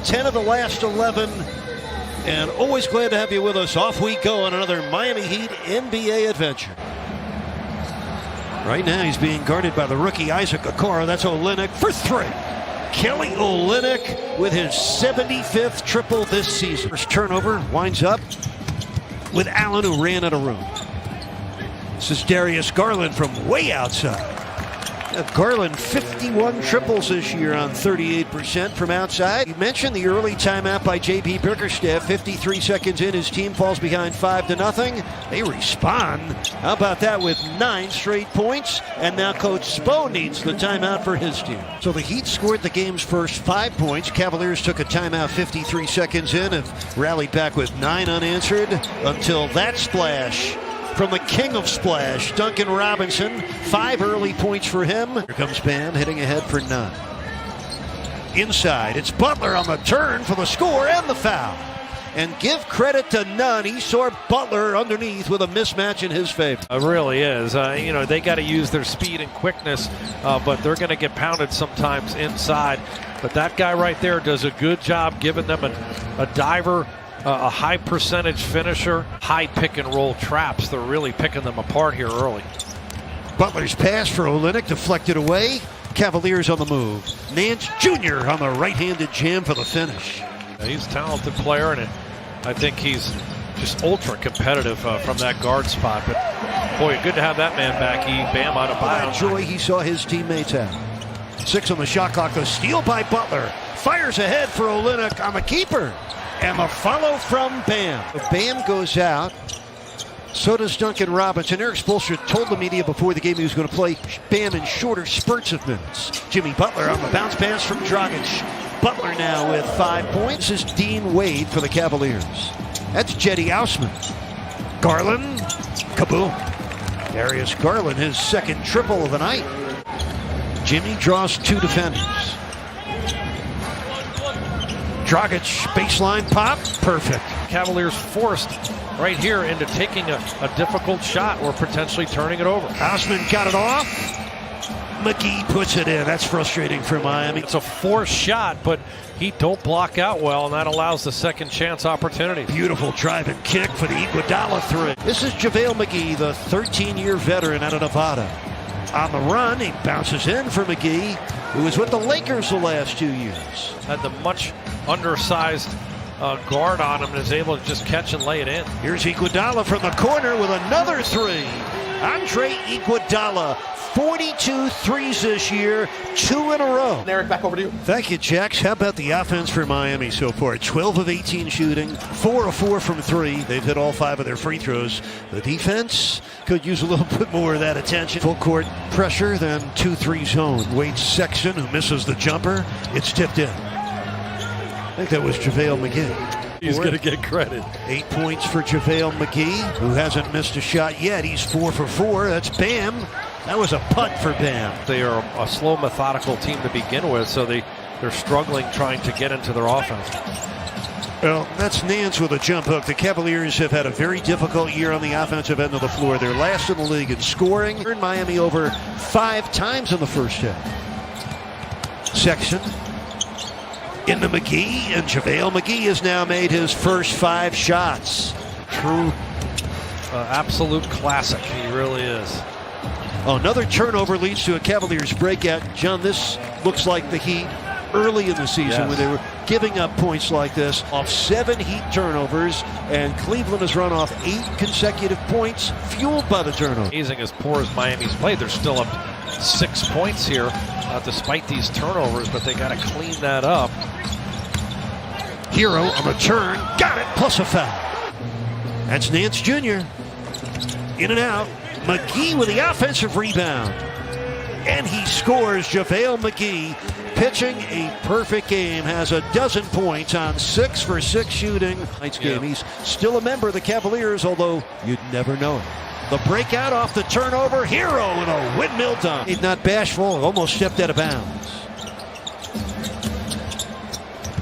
10 of the last 11. And always glad to have you with us. Off we go on another Miami Heat NBA adventure. Right now he's being guarded by the rookie Isaac Okoro. That's Olynyk for three. Kelly Olynyk with his 75th triple this season. First turnover winds up with Allen, who ran out of room. This is Darius Garland from way outside. Garland 51 triples this year on 38% from outside. You mentioned the early timeout by J.B. Bickerstaff. 53 seconds in, his team falls behind 5-0. They respond. How about that with 9 straight points? And now Coach Spo needs the timeout for his team. So the Heat scored the game's first 5 points. Cavaliers took a timeout 53 seconds in and rallied back with 9 unanswered until that splash from the king of splash, Duncan Robinson. 5 early points for him. Here comes Bam hitting ahead for 9. Inside, it's Butler on the turn for the score and the foul. And give credit to none. He saw Butler underneath with a mismatch in his favor. It really is. They got to use their speed and quickness, but they're going to get pounded sometimes inside. But that guy right there does a good job giving them a diver, a high percentage finisher, high pick and roll traps. They're really picking them apart here early. Butler's pass for Olynyk deflected away. Cavaliers on the move. Nance Jr. on the right-handed jam for the finish. He's a talented player, and I think he's just ultra competitive from that guard spot. But boy, good to have that man back. Bam out of bounds. Joy he saw his teammates have. 6 on the shot clock. The steal by Butler. Fires ahead for Olynyk on the keeper. And the follow from Bam. Bam goes out. So does Duncan Robinson. Eric Spoelstra told the media before the game he was going to play Bam in shorter spurts of minutes. Jimmy Butler on the bounce pass from Dragic. Butler now with 5 points. This is Dean Wade for the Cavaliers. That's Jetty Ausman. Garland. Kaboom. Darius Garland, his second triple of the night. Jimmy draws 2 defenders. Dragic, baseline pop, perfect. Cavaliers forced right here into taking a difficult shot or potentially turning it over. Ausman got it off. McGee puts it in. That's frustrating for Miami. It's a forced shot, but he don't block out well, and that allows the second chance opportunity. Beautiful drive and kick for the Iguodala three. This is JaVale McGee, the 13-year veteran out of Nevada. On the run, he bounces in for McGee, who was with the Lakers the last 2 years. Had the much undersized guard on him and is able to just catch and lay it in. Here's Iguodala from the corner with another three. Andre Iguodala, 42 threes this year, 2 in a row. Eric, back over to you. Thank you, Jax. How about the offense for Miami so far? 12 of 18 shooting, 4 of 4 from 3. They've hit all 5 of their free throws. The defense could use a little bit more of that attention. Full court pressure, then 2-3 zone. Wade Sexton, who misses the jumper. It's tipped in. I think that was JaVale McGee. He's going to get credit. 8 points for JaVale McGee, who hasn't missed a shot yet. He's 4 for 4. That's Bam. That was a putt for Bam. They are a slow, methodical team to begin with, so they're struggling trying to get into their offense. Well, that's Nance with a jump hook. The Cavaliers have had a very difficult year on the offensive end of the floor. They're last in the league in scoring. Turned Miami over 5 times in the first half. Sexton into McGee, and JaVale McGee has now made his first 5 shots. True, absolute classic. He really is. Another turnover leads to a Cavaliers breakout. John, this looks like the Heat early in the season when they were giving up points like this off 7 Heat turnovers, and Cleveland has run off 8 consecutive points fueled by the turnover. Amazing as poor as Miami's played. They're still up 6 points here despite these turnovers, but they got to clean that up. Hero on the turn, got it, plus a foul. That's Nance Jr. In and out. McGee with the offensive rebound. And he scores. JaVale McGee pitching a perfect game, has 12 points on 6 for 6 shooting. Tonight's game. He's still a member of the Cavaliers, although you'd never know it. The breakout off the turnover. Hero in a windmill dunk. He's not bashful, almost stepped out of bounds.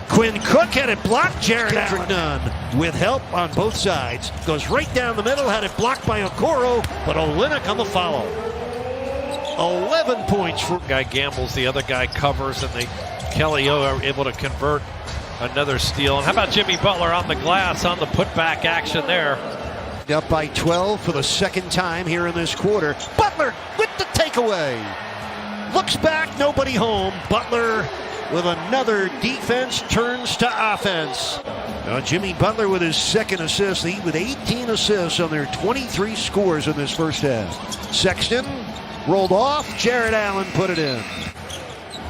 Quinn Cook had it blocked. Jared Allen with help on both sides. Goes right down the middle, had it blocked by Okoro, but Olynyk on the follow. 11 points for... Guy gambles, the other guy covers, and Kelly are able to convert Another steal. And how about Jimmy Butler on the glass on the putback action there? Up by 12 for the second time here in this quarter. Butler with the takeaway. Looks back, nobody home. Butler with another defense turns to offense. Jimmy Butler with his second assist. He with 18 assists on their 23 scores in this first half. Sexton rolled off. Jared Allen put it in.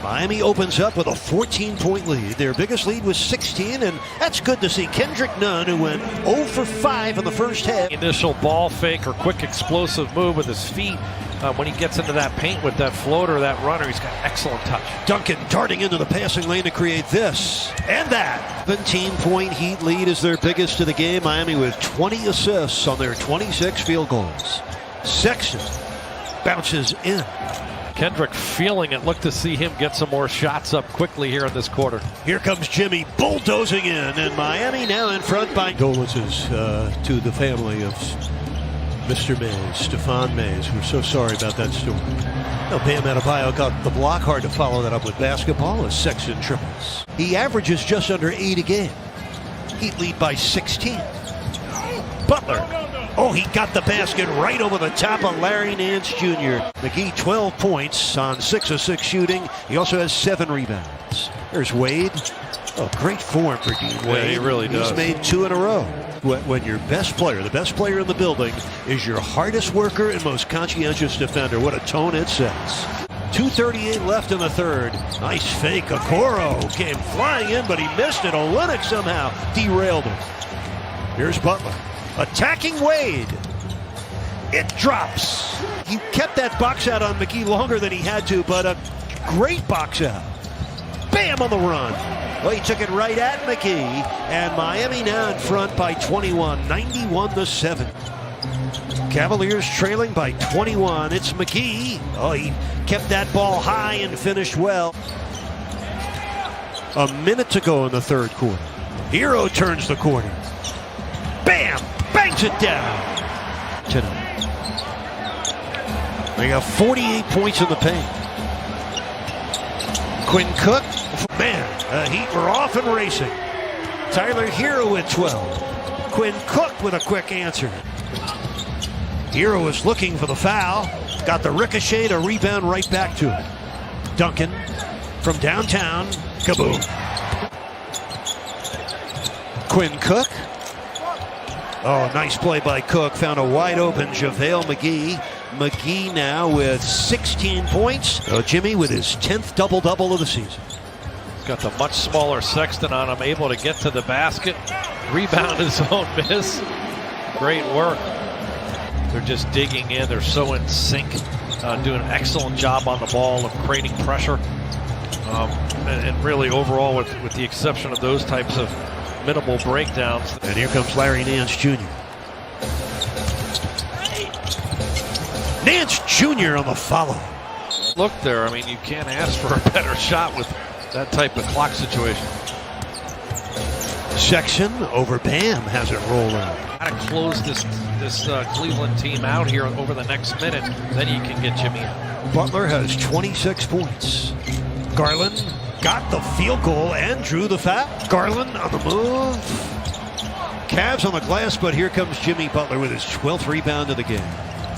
Miami opens up with a 14-point lead. Their biggest lead was 16, and that's good to see. Kendrick Nunn, who went 0 for 5 in the first half. Initial ball fake or quick explosive move with his feet. When he gets into that paint with that floater, that runner, he's got excellent touch. Duncan darting into the passing lane to create this and that. 17-point Heat lead is their biggest of the game. Miami with 20 assists on their 26 field goals. Sexton bounces in. Kendrick feeling it. Look to see him get some more shots up quickly here in this quarter. Here comes Jimmy bulldozing in, and Miami now in front by condolences to the family of Mr. Mays, Stephon Mays. We're so sorry about that story. Bam Adebayo got the block. Hard to follow that up with basketball as Sexton triples. He averages just under 8 a game. Heat lead by 16. Butler. Oh, he got the basket right over the top of Larry Nance Jr. McGee 12 points on 6 of 6 shooting. He also has 7 rebounds. There's Wade. Oh, great form for Dean Wade. Yeah, he really does. He's made 2 in a row. When your best player, the best player in the building, is your hardest worker and most conscientious defender, what a tone it sets. 2:38 left in the third. Nice fake. Okoro came flying in, but he missed it. Olynyk somehow derailed it. Here's Butler. Attacking Wade. It drops. He kept that box out on McGee longer than he had to, but a great box out. Bam on the run. Well, he took it right at McGee, and Miami now in front by 21, 91-7. Cavaliers trailing by 21. It's McGee. Oh, he kept that ball high and finished well. A minute to go in the third quarter. Hero turns the corner. Bam! Bangs it down. Tonight. They got 48 points in the paint. Quinn Cook. Man, Heat were off and racing. Tyler Hero with 12. Quinn Cook with a quick answer. Hero is looking for the foul. Got the ricochet to rebound right back to it. Duncan from downtown. Kaboom. Quinn Cook. Oh, nice play by Cook. Found a wide open JaVale McGee. McGee now with 16 points. Jimmy with his 10th double-double of the season. Got the much smaller Sexton on him, able to get to the basket, rebound his own miss. Great work. They're just digging in. They're so in sync, doing an excellent job on the ball of creating pressure. And really overall, with the exception of those types of minimal breakdowns. And here comes Larry Nance Jr. Nance Jr. on the follow. Look there. I mean, you can't ask for a better shot with that type of clock situation. Sexton over Bam has it rolling. Got to close this Cleveland team out here over the next minute. Then you can get Jimmy out. Butler has 26 points. Garland got the field goal and drew the foul. Garland on the move. Cavs on the glass, but here comes Jimmy Butler with his 12th rebound of the game.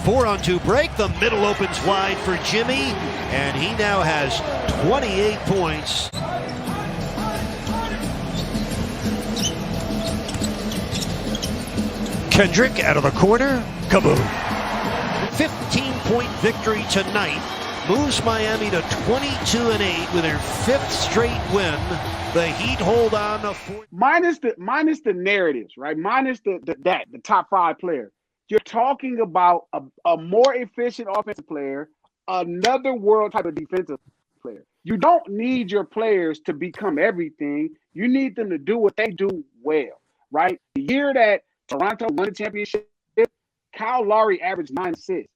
4-on-2 break. The middle opens wide for Jimmy, and he now has 28 points. Kendrick out of the corner. Kaboom. 15-point victory tonight moves Miami to 22-8 with their 5th straight win. The Heat hold on to minus the narratives, right? Minus the top 5 player. You're talking about a more efficient offensive player, another world type of defensive player. You don't need your players to become everything. You need them to do what they do well, right? The year that Toronto won the championship, Kyle Lowry averaged 9 assists.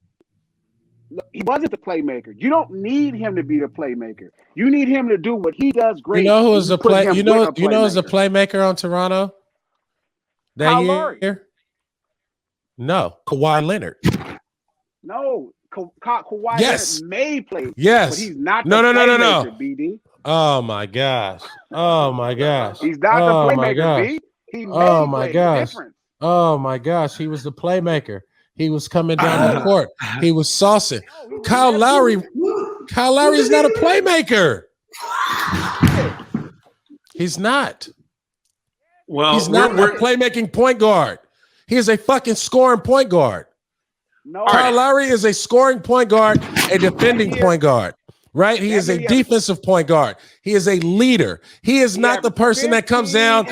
He wasn't the playmaker. You don't need him to be the playmaker. You need him to do what he does great. You know who was the play? You know who's the playmaker on Toronto that Kyle year? Lowry. No, Kawhi Leonard. No, Kawhi Yes. Leonard may play. Yes. But he's not No. playmaker, BD. Oh my gosh. Oh my gosh. He's not Oh the my gosh. playmaker, B. He Oh made my plays. gosh. Difference. Oh my gosh. He was the playmaker. He was coming down the court. He was saucing. Kyle Lowry is not a playmaker. He's not. Well, He's not a playmaking point guard. He is a fucking scoring point guard. No, Kyle Lowry is a scoring point guard, a defending point guard, right? He is a defensive point guard. He is a leader. He is not the person that comes down